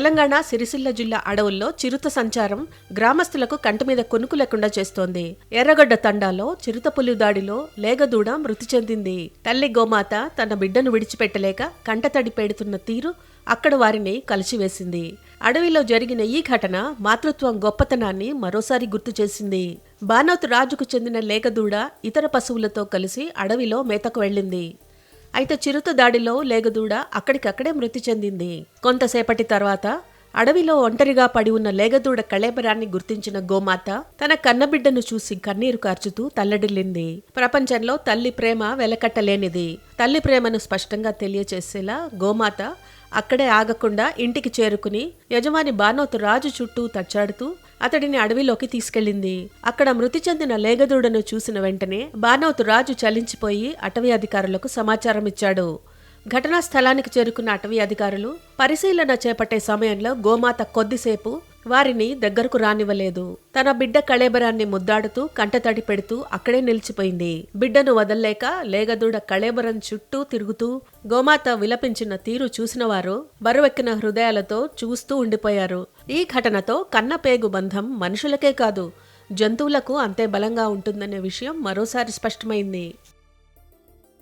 తెలంగాణ సిరిసిల్ల జిల్లా అడవుల్లో చిరుత సంచారం గ్రామస్తులకు కంటిమీద కొనుకు లేకుండా చేస్తోంది. ఎర్రగడ్డ తండాలో చిరుత పులి దాడిలో లేగదూడ మృతి చెందింది. తల్లి గోమాత తన బిడ్డను విడిచిపెట్టలేక కంటతడి పెడుతున్న తీరు అక్కడ వారిని కలిసివేసింది. అడవిలో జరిగిన ఈ ఘటన మాతృత్వం గొప్పతనాన్ని మరోసారి గుర్తు చేసింది. బానోతు రాజుకు చెందిన లేగదూడ ఇతర పశువులతో కలిసి అడవిలో మేతకు వెళ్ళింది. అయితే చిరుత దాడిలో లేగదూడ అక్కడికక్కడే మృతి చెందింది. కొంతసేపటి తర్వాత అడవిలో ఒంటరిగా పడి ఉన్న లేగదూడ కళేబరాన్ని గుర్తించిన గోమాత తన కన్నబిడ్డను చూసి కన్నీరు కార్చుతూ తల్లడిల్లింది. ప్రపంచంలో తల్లి ప్రేమ వెలకట్టలేనిది. తల్లి ప్రేమను స్పష్టంగా తెలియచేసేలా గోమాత అక్కడే ఆగకుండా ఇంటికి చేరుకుని యజమాని బానోతు రాజు చుట్టూ తచ్చాడుతూ అతడిని అడవిలోకి తీసుకెళ్లింది. అక్కడ మృతి చెందిన లేగదూడను చూసిన వెంటనే బానోతు రాజు చలించిపోయి అటవీ అధికారులకు సమాచారం ఇచ్చాడు. ఘటనా స్థలానికి చేరుకున్న అటవీ అధికారులు పరిశీలన చేపట్టే సమయంలో గోమాత కొద్దిసేపు వారిని దగ్గరకు రానివ్వలేదు. తన బిడ్డ కళేబరాన్ని ముద్దాడుతూ కంటతడి పెడుతూ అక్కడే నిలిచిపోయింది. బిడ్డను వదల్లేక లేగదూడ కళేబరం చుట్టూ తిరుగుతూ గోమాత విలపించిన తీరు చూసిన వారు బరువెక్కిన హృదయాలతో చూస్తూ ఉండిపోయారు. ఈ ఘటనతో కన్నపేగు బంధం మనుషులకే కాదు జంతువులకు అంతే బలంగా ఉంటుందనే విషయం మరోసారి స్పష్టమైంది.